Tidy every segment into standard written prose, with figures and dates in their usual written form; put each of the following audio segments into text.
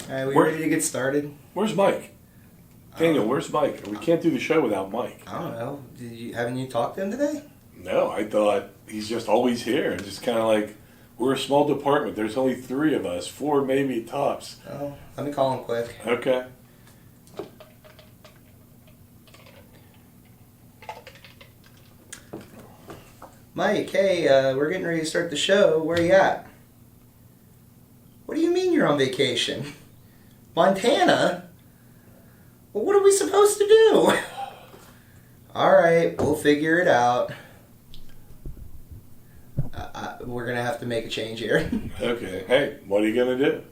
All right, we ready to get started? Where's Mike? Daniel, where's Mike? We can't do the show without Mike. I don't know. Haven't you talked to him today? No, I thought he's just always here. It's just kind of like, we're a small department. There's only 3 of us, 4 maybe tops. Oh, let me call him quick. Okay. Mike, hey, we're getting ready to start the show. Where you at? What do you mean you're on vacation? Montana? Well, what are we supposed to do? All right, we'll figure it out. We're going to have to make a change here. Okay. Hey, what are you going to do?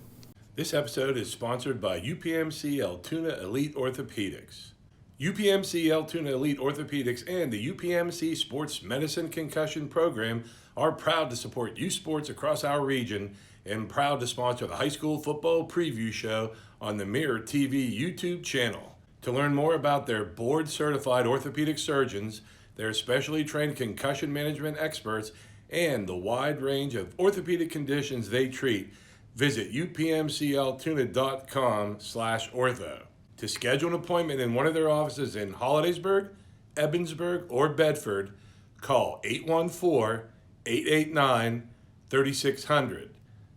This episode is sponsored by UPMC Altoona Elite Orthopedics. UPMC Altoona Elite Orthopedics and the UPMC Sports Medicine Concussion Program are proud to support youth sports across our region and proud to sponsor the high school football preview show on the Mirror TV YouTube channel. To learn more about their board-certified orthopedic surgeons, their specially trained concussion management experts, and the wide range of orthopedic conditions they treat, visit upmcaltoona.com/ortho. To schedule an appointment in one of their offices in Hollidaysburg, Ebensburg, or Bedford, call 814-889-3600.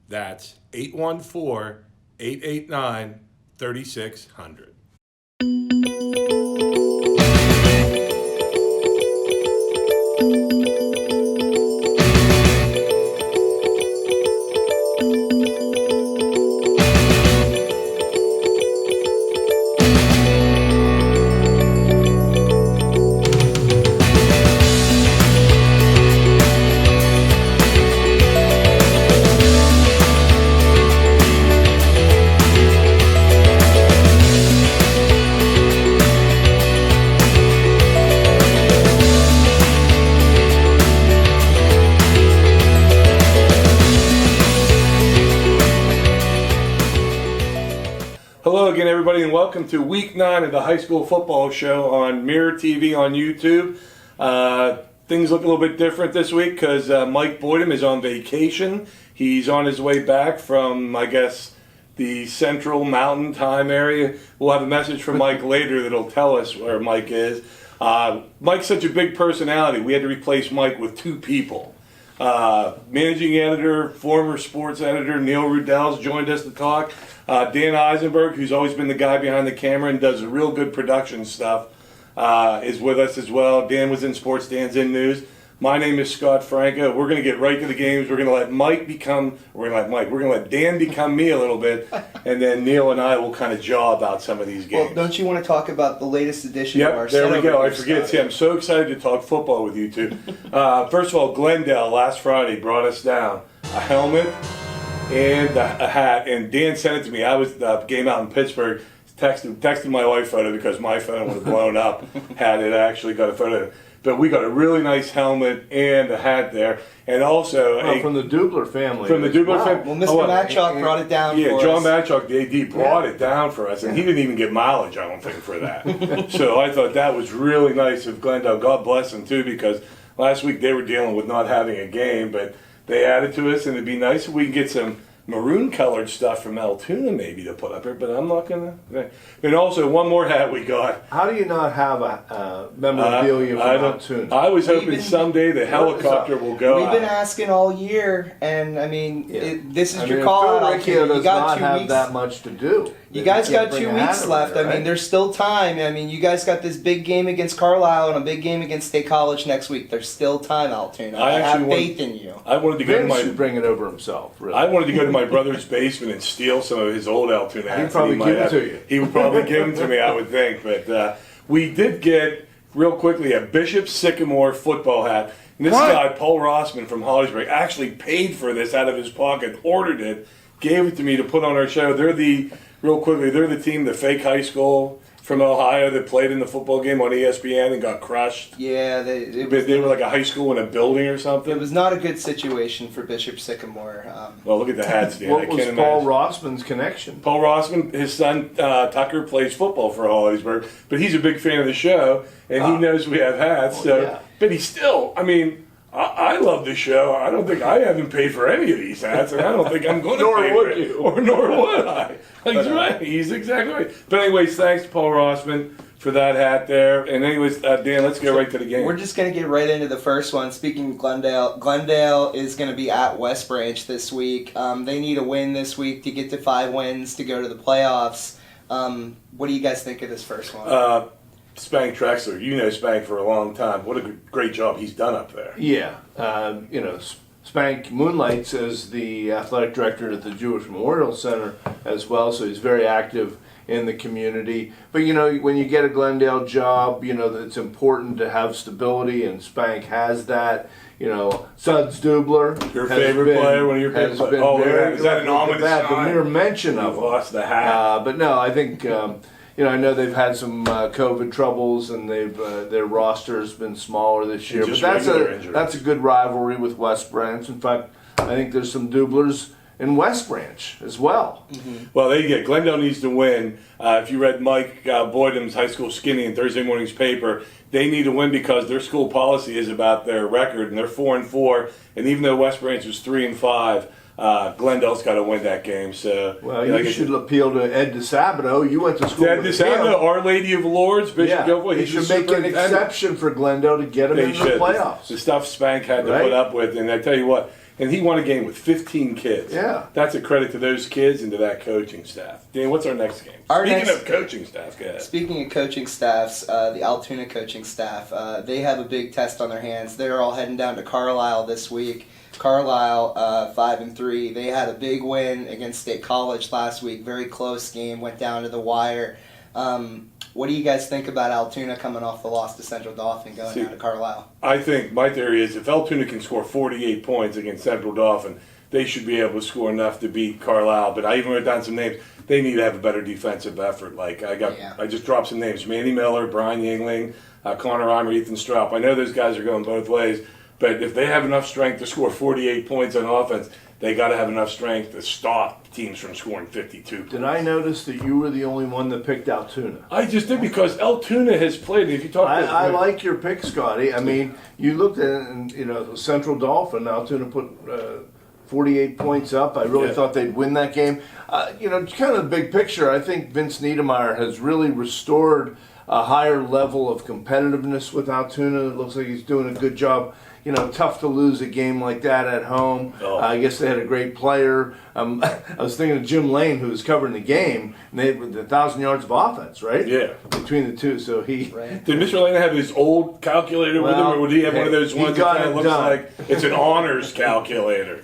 That's 814-889-3600. Hello again, everybody, and welcome to Week 9 of the High School Football Show on Mirror TV on YouTube. Things look a little bit different this week because Mike Boydham is on vacation. He's on his way back from, I guess, the Central Mountain Time area. We'll have a message from Mike later that'll tell us where Mike is. Mike's such a big personality, we had to replace Mike with 2 people. Managing editor, former sports editor Neil Rudel's joined us to talk. Dan Eisenberg, who's always been the guy behind the camera and does real good production stuff, is with us as well. Dan was in sports, Dan's in news. My name is Scott Franca. We're going to get right to the games. We're going to let Dan become me a little bit, and then Neil and I will kind of jaw about some of these games. Well, don't you want to talk about the latest edition of our there we go. I forget. See, I'm so excited to talk football with you two. First of all, Glendale last Friday brought us down a helmet and a hat, and Dan sent it to me. I was the game out in Pittsburgh, texted my wife photo because my phone would have blown up had it actually got a photo. But we got a really nice helmet and a hat there, and also from the Dubler family. From the Dubler family. Well, Mr. Matchock brought it down for us. Yeah, John Matchock, the AD, brought it down for us, and he didn't even get mileage, I don't think, for that. So I thought that was really nice of Glendale. God bless them, too, because last week they were dealing with not having a game, but they added to us, and it'd be nice if we can get some maroon-colored stuff from Altoona maybe to put up here, but I'm not going to. And also, one more hat we got. How do you not have a memorabilia from Altoona? I was hoping someday the helicopter will go We've been out. asking all year, and I mean, this is your call call out. Altoona does not 2 have weeks. that much to do. You guys got 2 weeks left. There, right? I mean, there's still time. I mean, you guys got this big game against Carlisle and a big game against State College next week. There's still time, Altoona. I have faith in you. I wanted to go to Vince should bring it over himself. Really. I wanted to go to my brother's basement and steal some of his old Altoona hats. He'd probably give them to you. He would probably give them to me, I would think. But we did get, real quickly, a Bishop Sycamore football hat. And this guy, Paul Rossman from Hollidaysburg, actually paid for this out of his pocket, ordered it, gave it to me to put on our show. They're the team, the fake high school from Ohio that played in the football game on ESPN and got crushed. Yeah, they were like a high school in a building or something. It was not a good situation for Bishop Sycamore. Well, look at the hats, Dan. What was Paul Rossman's connection? Paul Rossman, his son Tucker plays football for Hollidaysburg, but he's a big fan of the show, and he knows we have hats. But he's still, I mean, I love the show. I don't think I haven't paid for any of these hats, and I don't think I'm going to Nor pay would for it. you. Nor would I. He's right. He's exactly right. But anyways, thanks to Paul Rossman for that hat there. And anyways, Dan, let's get right to the game. We're just going to get right into the first one. Speaking of Glendale is going to be at West Branch this week. They need a win this week to get to 5 wins to go to the playoffs. What do you guys think of this first one? Spank Trexler, you know Spank for a long time. What a great job he's done up there. Yeah, Spank moonlights as the athletic director at the Jewish Memorial Center as well, so he's very active in the community. But when you get a Glendale job, it's important to have stability, and Spank has that. Suds Dubler, Your favorite player, one of your favorite players. Oh, is that an ominous sign? The mere mention of You've him. lost the hat. But no, I think I know they've had some COVID troubles, and their roster's been smaller this year. But that's a good rivalry with West Branch. In fact, I think there's some Dublers in West Branch as well. Mm-hmm. Well, there you go. Glendale needs to win. If you read Mike Boydham's High School Skinny in Thursday morning's paper, they need to win because their school policy is about their record, and they're 4-4. And even though West Branch was 3-5, Glendale's got to win that game. So, you should appeal to Ed DeSabato. You went to school Ed with DeSabato, Our Lady of Lords, Bishop Guilfoyle. He should make an exception for Glendale to get him into the playoffs. The stuff Spank had to put up with, and I tell you what, and he won a game with 15 kids. Yeah. That's a credit to those kids and to that coaching staff. Dan, what's our next game? Speaking of coaching staff, go ahead. Speaking of coaching staffs, the Altoona coaching staff, they have a big test on their hands. They're all heading down to Carlisle this week. Carlisle, 5-3. They had a big win against State College last week. Very close game, went down to the wire. What do you guys think about Altoona coming off the loss to Central Dauphin going down to Carlisle? I think my theory is if Altoona can score 48 points against Central Dauphin, they should be able to score enough to beat Carlisle. But I even wrote down some names. They need to have a better defensive effort. I just dropped some names: Manny Miller, Brian Yingling, Connor Reimer, Ethan Straup. I know those guys are going both ways. But if they have enough strength to score 48 points on offense, they got to have enough strength to stop teams from scoring 52 points. Did I notice that you were the only one that picked Altoona? I just did because Altoona has played. If you talk, I like your pick, Scotty. I mean, you looked at it, and Central Dauphin, Altoona put 48 points up. I really thought they'd win that game. Kind of the big picture. I think Vince Niedermeyer has really restored a higher level of competitiveness with Altoona. It looks like he's doing a good job. Tough to lose a game like that at home. I guess they had a great player. I was thinking of Jim Lane, who was covering the game, and they had 1,000 yards of offense, right? Yeah. Between the two, so he... Right. Did Mr. Lane have his old calculator with him, or would he have one of those ones that kind of looks like it's an honors calculator?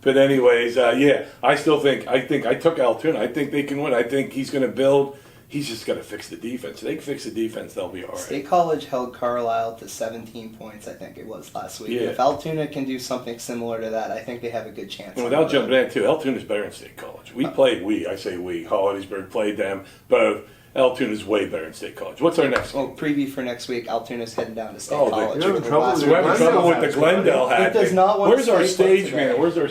But anyways, I still think I took Altoona. I think they can win. I think he's going to build... He's just got to fix the defense. If they can fix the defense, they'll be all right. State College held Carlisle to 17 points, I think it was last week. Yeah. If Altoona can do something similar to that, I think they have a good chance. And without jumping in, too, Altoona's better than State College. I say we, Hollidaysburg played them, both. Altoona's way better than State College. What's our next game? Preview for next week, Altoona's heading down to State You're College. having trouble with the Glendale hat. It does not want Where's to our stay stage man? We're going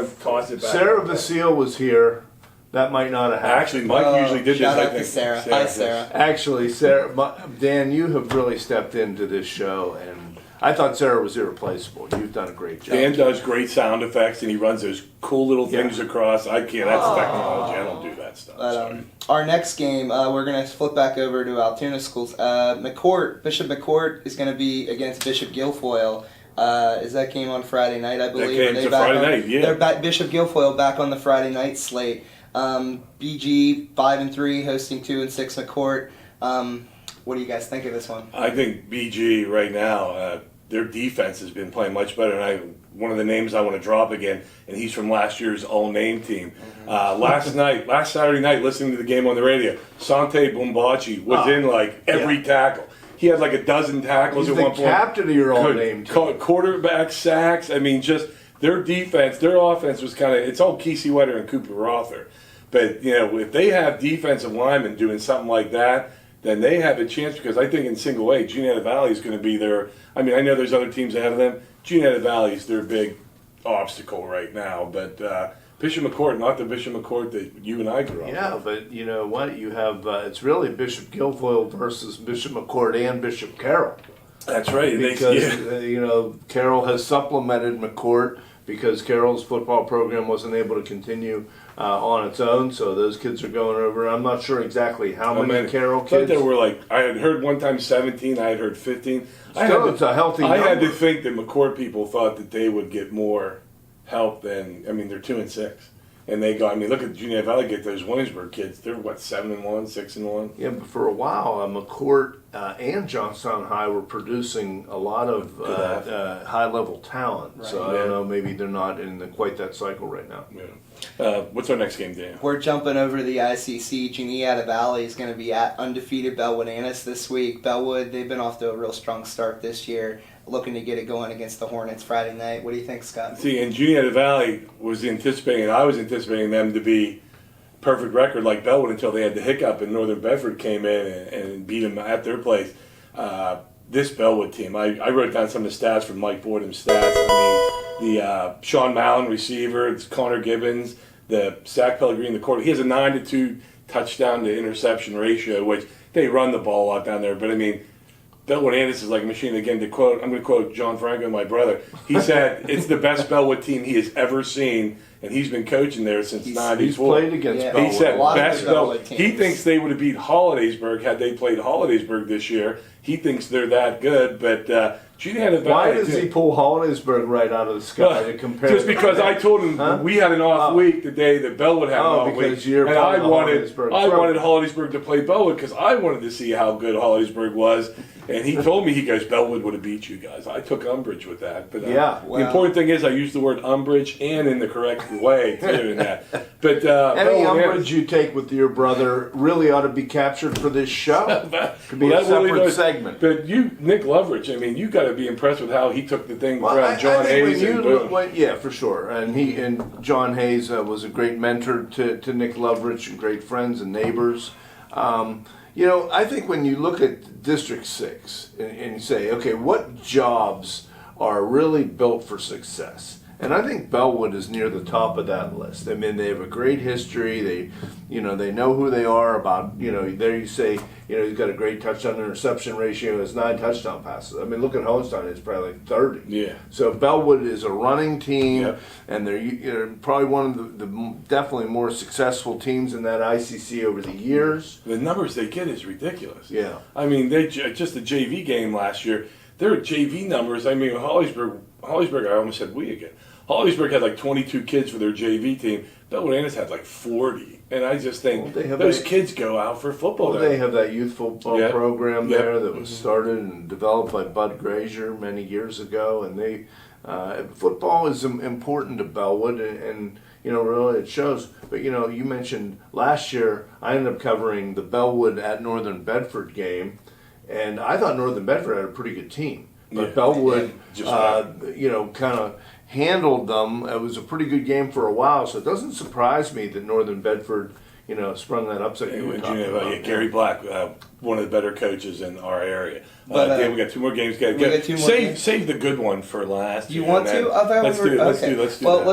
to toss it back. Sarah Vasile was here. That might not have happened. Actually, Mike usually did shout this, out I think. to Sarah. Hi, Sarah. Actually, Sarah, Dan, you have really stepped into this show, and I thought Sarah was irreplaceable. You've done a great job. Dan does great sound effects, and he runs those cool little things across. I can't. That's technology. I don't do that stuff. Sorry. Our next game, we're going to flip back over to Altoona schools. Bishop McCort is going to be against Bishop Guilfoyle. Is that game on Friday night, I believe? That game's Friday night, yeah. They're back, Bishop Guilfoyle back on the Friday night slate. BG 5-3 hosting 2-6 McCort. What do you guys think of this one? I think BG right now, their defense has been playing much better. And one of the names I want to drop again, and he's from last year's all-name team. Last Saturday night, listening to the game on the radio, Sante Bumbachi was in every tackle. He had like a dozen tackles at one point. He's the captain of your all-name team. Quarterback sacks. I mean, just their defense, their offense was kind of, it's all Kesey Wetter and Cooper Rother. But, if they have defensive linemen doing something like that, then they have a chance because I think in single A, Juniata Valley is going to be their, I know there's other teams ahead of them. Juniata Valley is their big obstacle right now. But Bishop McCort, not the Bishop McCort that you and I grew up with. Yeah, but you know what? You have, it's really Bishop Guilfoyle versus Bishop McCort and Bishop Carroll. That's right. Because Carroll has supplemented McCort because Carroll's football program wasn't able to continue on its own, so those kids are going over. I'm not sure exactly how many Carroll I thought kids. there were I had heard one time 17, I had heard 15. Still, it's a healthy number. I had to think that McCourt people thought that they would get more help than, they're 2-6. And they go, look at Juniata Valley, get those Williamsburg kids. They're 7-1, 6-1. Yeah, but for a while, McCort and Johnstown High were producing a lot of high-level talent. Right. So I don't know, maybe they're not in quite that cycle right now. Yeah. What's our next game, Dan? We're jumping over to the ICC. Juniata Valley is going to be at undefeated Bellwood-Antis this week. Bellwood, they've been off to a real strong start this year, looking to get it going against the Hornets Friday night. What do you think, Scott? See, and Juniata Valley I was anticipating them to be perfect record like Bellwood until they had the hiccup and Northern Bedford came in and beat them at their place. This Bellwood team, I wrote down some of the stats from Mike Boydham's stats. The Sean Mallon receiver, it's Connor Gibbons, the Zach Pellegrini, the quarterback. He has a 9-2 touchdown to interception ratio, which they run the ball a lot down there. But Bellwood-Antis is like a machine. Again, I'm going to quote John Franco, my brother. He said it's the best Bellwood team he has ever seen, and he's been coaching there since '94. He's played against Bellwood. He said best Bellwood. He thinks they would have beat Hollidaysburg had they played Hollidaysburg this year. He thinks they're that good, but Juniata Valley. Why does he pull Hollidaysburg right out of the sky to compare? Just because I told him we had an off week the day that Bellwood had an off week, and I wanted Hollidaysburg to play Bellwood because I wanted to see how good Hollidaysburg was. And he told me, Bellwood would have beat you guys. I took umbrage with that. But the important thing is I used the word umbrage and in the correct way, too, in that. But any umbrage you take with your brother really ought to be captured for this show. Could be a separate segment. But Nick Loveridge, you got to be impressed with how he took the thing around John Hayes. Yeah, for sure. And John Hayes was a great mentor to Nick Loveridge and great friends and neighbors. I think when you look at District 6 and you say, okay, what jobs are really built for success? And I think Bellwood is near the top of that list. They have a great history. They know who they are about, there you say, he's got a great touchdown interception ratio. Has 9 touchdown passes. Look at Hohenstein. It's probably like 30. Yeah. So Bellwood is a running team, and they're probably one of the definitely more successful teams in that ICC over the years. The numbers they get is ridiculous. Yeah. They just the JV game last year, their JV numbers, Hollidaysburg, I almost said we again. Hollidaysburg had 22 kids for their JV team. Bellwood-Antis had 40. And I just think those kids go out for football. They have that youth football program there that was started and developed by Bud Grazier many years ago. And football is important to Bellwood, and really it shows. But you mentioned last year I ended up covering the Bellwood at Northern Bedford game, and I thought Northern Bedford had a pretty good team. But Bellwood, kind of handled them. It was a pretty good game for a while, so it doesn't surprise me that Northern Bedford, sprung that upset. Gary Black, one of the better coaches in our area. Dan, we got 2 more games. Save the good one for last. You want to? Let's do that. Well,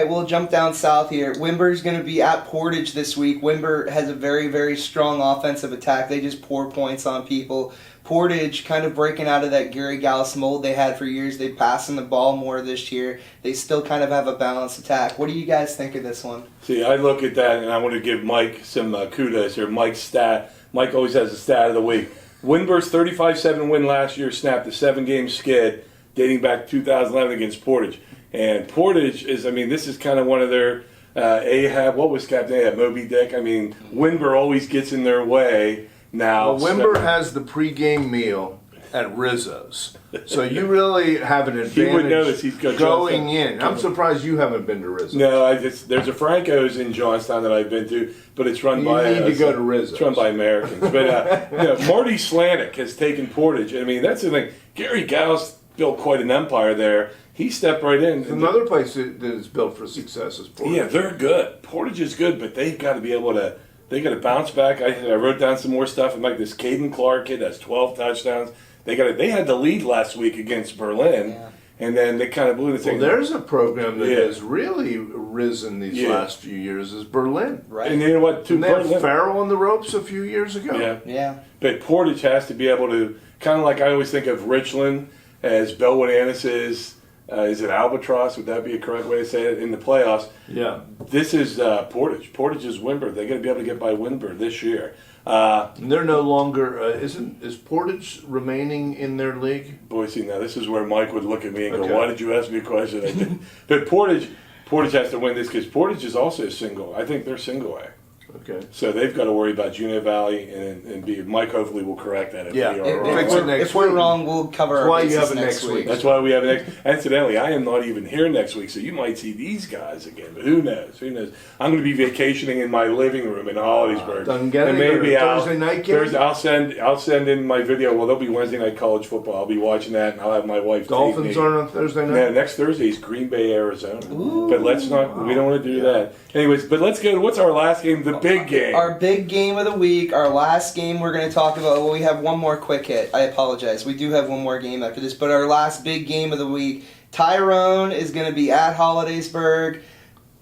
we'll jump down south here. Windber's going to be at Portage this week. Windber has a very, very strong offensive attack. They just pour points on people. Portage kind of breaking out of that Gary Gallus mold they had for years. They're passing the ball more this year. They still kind of have a balanced attack. What do you guys think of this one? See, I look at that, and I want to give Mike some kudos here. Mike's stat. Mike always has a stat of the week. Windber's 35-7 win last year snapped a 7-game skid dating back to 2011 against Portage. And Portage is, this is kind of one of their Ahab. What was Captain Ahab? Moby Dick? Windber always gets in their way. Now, Windber has the pregame meal at Rizzo's, so you really have an advantage. He would know this. He's going in. I'm surprised you haven't been to Rizzo's. No, there's a Franco's in Johnstown that I've been to, but it's run by. You need to go to Rizzo's. It's run by Americans. But Marty Slanik has taken Portage. That's the thing. Gary Gauss built quite an empire there. He stepped right in. Another place that is built for success is Portage. Yeah, they're good. Portage is good, but they've got to be able to. They got to bounce back. I wrote down some more stuff. This Caden Clark kid has 12 touchdowns. They had the lead last week against Berlin, and then they kind of blew the thing. Well, there's a program that has really risen these last few years is Berlin. Right. And you know what? Didn't they have Farrell on the ropes a few years ago? Yeah. Yeah. But Portage has to be able to, kind of like I always think of Richland as Bellwood-Antis is it Albatross? Would that be a correct way to say it? In the playoffs. Yeah. This is Portage. Portage is Windber. They're going to be able to get by Windber this year. And they're no longer, is Portage remaining in their league? Boy, see, now this is where Mike would look at me and Okay. go, why did you ask me a question? I didn't. But Portage has to win this because Portage is also single. I think they're single A. Okay. So they've got to worry about Juniata Valley and be. Mike hopefully will correct that if we are wrong. Fix it next If we're week. wrong, we'll cover That's our why you bases have it next week. That's why we have it next. Incidentally, I am not even here next week, so you might see these guys again. But who knows? Who knows? I'm going to be vacationing in my living room in Hollidaysburg. Doesn't get and any maybe better. Thursday night game? Thursday, I'll send in my video. Well, there'll be Wednesday night college football. I'll be watching that, and I'll have my wife. Dolphins take me. aren't on Thursday night? Yeah, next Thursday is Green Bay, Arizona. But let's not. We don't want to do that. Anyways, but let's go to what's our last game? The big game. Our big game of the week, our last game we're going to talk about. Well, we have one more quick hit. I apologize. We do have one more game after this, but our last big game of the week, Tyrone is going to be at Hollidaysburg.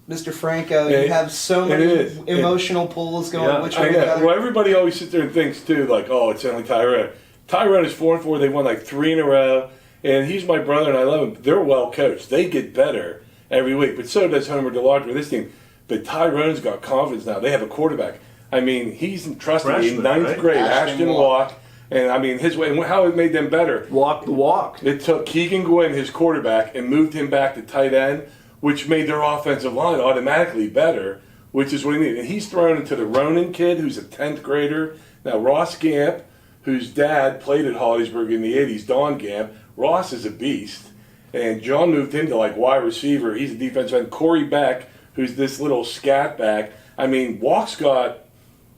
Mr. Franco, you have so many emotional pulls going which way or the other. Well, everybody always sits there and thinks too, like, oh, it's only Tyrone. Tyrone is 4-4. They won like 3 in a row, and he's my brother, and I love him. They're well coached. They get better every week, but so does Homer DeLarge with this team. But Tyrone's got confidence now. They have a quarterback. I mean, he's entrusted me in ninth grade, Ashton Walk. And I mean, his way, and how it made them better. Walk the walk. It took Keegan Gwynn, his quarterback, and moved him back to tight end, which made their offensive line automatically better, which is what he needed. And he's thrown into the Ronan kid, who's a 10th grader. Now, Ross Gamp, whose dad played at Hollidaysburg in the 80s, Don Gamp. Ross is a beast. And John moved him to like wide receiver. He's a defensive end. Corey Beck, who's this little scat back. I mean, Walk's got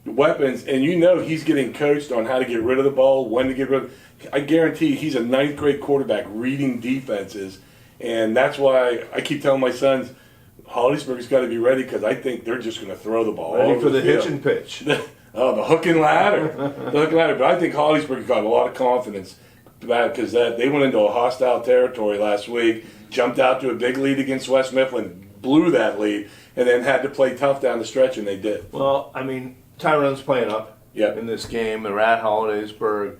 weapons, and you know he's getting coached on how to get rid of the ball, when to get rid of it. I guarantee he's a 9th grade quarterback reading defenses, and that's why I keep telling my sons, Hollidaysburg's got to be ready because I think they're just going to throw the ball Ready over for the field. hitch and pitch. Oh, the hook and ladder. The hook and ladder. But I think Hollidaysburg got a lot of confidence because they went into a hostile territory last week, jumped out to a big lead against West Mifflin, blew that lead, and then had to play tough down the stretch, and they did. Well, I mean, Tyrone's playing up in this game. They're at Hollidaysburg.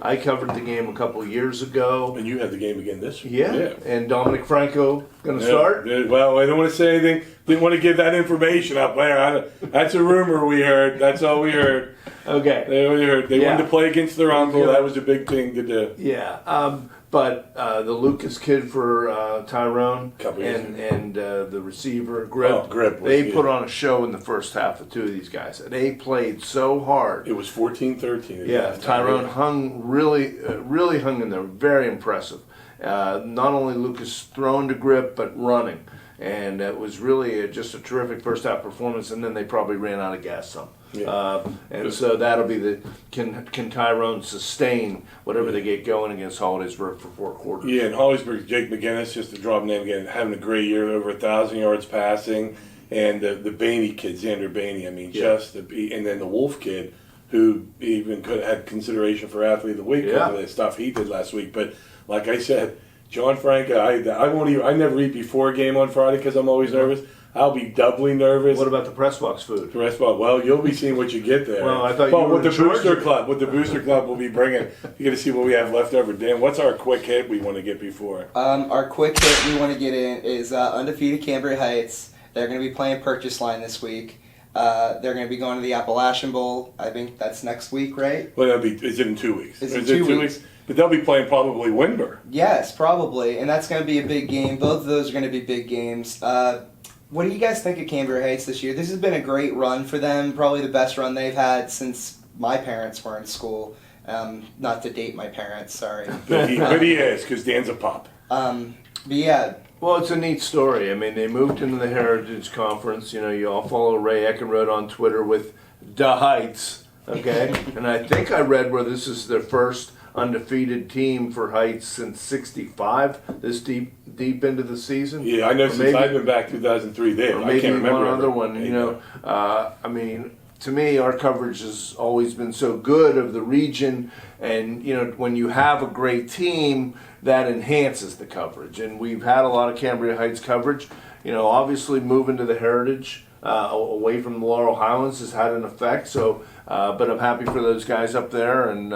I covered the game a couple of years ago. And you had the game again this year. Yeah. And Dominic Franco going to start? Well, I don't want to say anything. Didn't want to give that information up there. That's a rumor we heard. That's all we heard. Okay. They wanted to play against their uncle. That was a big thing to do. Yeah. But the Lucas kid for Tyrone and the receiver, Grip, they put on a show in the first half, the two of these guys. They played so hard. It was 14-13. Yeah, Tyrone really hung in there. Very impressive. Not only Lucas throwing to Grip, but running. And it was really just a terrific first half performance, and then they probably ran out of gas some. Yeah. So that'll be can Tyrone sustain whatever they get going against Hollidaysburg for 4 quarters? Yeah, and Hollidaysburg, Jake McGinnis, just to drop name again, having a great year, over 1,000 yards passing, and the Baney kid, Xander Baney, I mean, and then the Wolf kid, who even had consideration for athlete of the week because of the stuff he did last week. But like I said, John Franco, I never eat before a game on Friday because I'm always nervous. I'll be doubly nervous. What about the press box food? Press box. Well, you'll be seeing what you get there. Well, I thought you were with the Booster Club. With the Booster Club, we'll be bringing. You're gonna see what we have left over. Dan, what's our quick hit we want to get before? Our quick hit we want to get in is undefeated Cambria Heights. They're going to be playing Purchase Line this week. They're going to be going to the Appalachian Bowl. I think that's next week, right? Well, is it in 2 weeks? Is it 2 weeks? But they'll be playing probably Windber. Yes, probably, and that's going to be a big game. Both of those are going to be big games. What do you guys think of Cambria Heights this year? This has been a great run for them, probably the best run they've had since my parents were in school. Not to date my parents, sorry. But he is, because Dan's a pup. But yeah. Well, it's a neat story. I mean, they moved into the Heritage Conference. You know, you all follow Ray Eckenrode on Twitter with Da Heights, okay? And I think I read where this is their first undefeated team for Heights since '65, this deep into the season. Yeah, I know since I've been back 2003 there. Or maybe I can't remember one other one. You know, I mean, to me, our coverage has always been so good of the region, and when you have a great team, that enhances the coverage. And we've had a lot of Cambria Heights coverage. Obviously moving to the Heritage away from the Laurel Highlands has had an effect. So, but I'm happy for those guys up there, and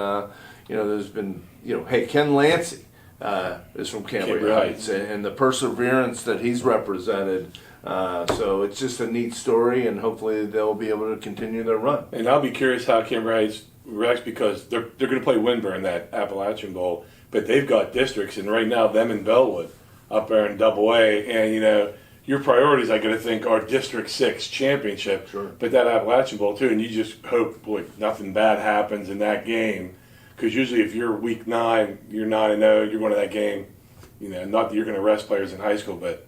there's been hey, Ken Lancey is from Cambria Heights, and the perseverance that he's represented. So it's just a neat story, and hopefully they'll be able to continue their run. And I'll be curious how Cambria Heights reacts, because they're going to play Windber in that Appalachian Bowl, but they've got districts, and right now them and Bellwood up there in Double A, and your priorities, I got to think, are District 6 championship, Sure. But that Appalachian Bowl too, and you just hope, boy, nothing bad happens in that game, because usually if you're week 9, you're 9-0, you're going to that game, not that you're going to rest players in high school, but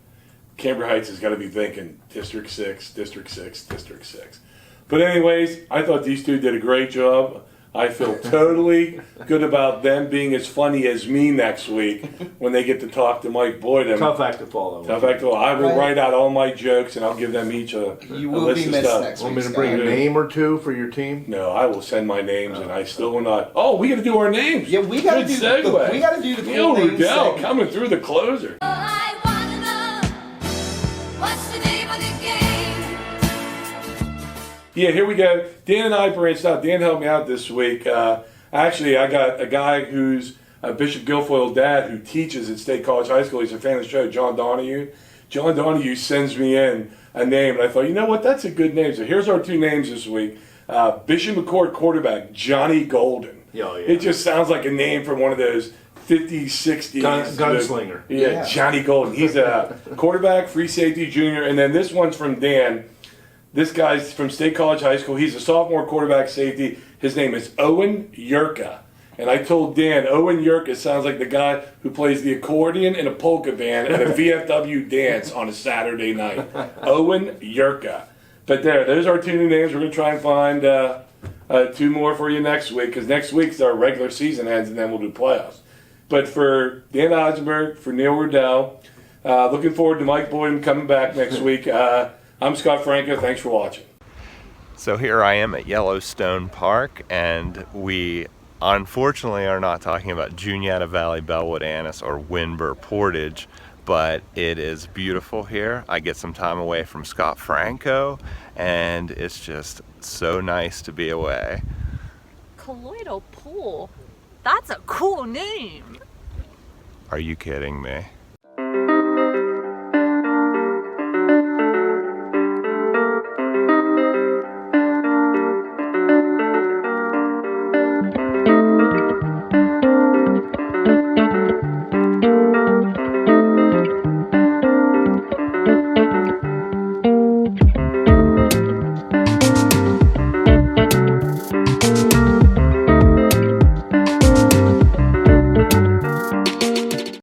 Cambria Heights has got to be thinking District 6, District 6, District 6. But anyways, I thought these two did a great job. I feel totally good about them being as funny as me next week when they get to talk to Mike Boydham. Tough act to follow. Tough act to follow. I will write out all my jokes, and I'll give them each a You will list be of missed stuff. next Want week. me to bring a Scott. name or two for your team? No, I will send my names, and I still will not. Oh, we got to do our names. Yeah, we got to Good do. segue. We got to do the Neil cool names Rudel segment. coming through the closer. I wanna know what's the name of the game. Yeah, here we go. Dan and I branched out. Dan helped me out this week. Actually, I got a guy who's Bishop Guilfoyle dad who teaches at State College High School. He's a fan of the show, John Donahue. John Donahue sends me in a name, and I thought, you know what, that's a good name. So here's our two names this week. Bishop McCort quarterback, Johnny Golden. Yeah. It just sounds like a name from one of those 50s, 60s. Gunslinger. Yeah, Johnny Golden. He's a quarterback, free safety junior. And then this one's from Dan. This guy's from State College High School. He's a sophomore quarterback safety. His name is Owen Yurka. And I told Dan, Owen Yurka sounds like the guy who plays the accordion in a polka band at a VFW dance on a Saturday night. Owen Yurka. But those are two new names. We're going to try and find two more for you next week, because next week's our regular season ends, and then we'll do playoffs. But for Dan Osenberg, for Neil Rudel, looking forward to Mike Boydham coming back next week. I'm Scott Franco. Thanks for watching. So here I am at Yellowstone Park, and we unfortunately are not talking about Juniata Valley, Bellwood-Antis, or Windber, Portage, but it is beautiful here. I get some time away from Scott Franco, and it's just so nice to be away. Colloidal Pool. That's a cool name. Are you kidding me?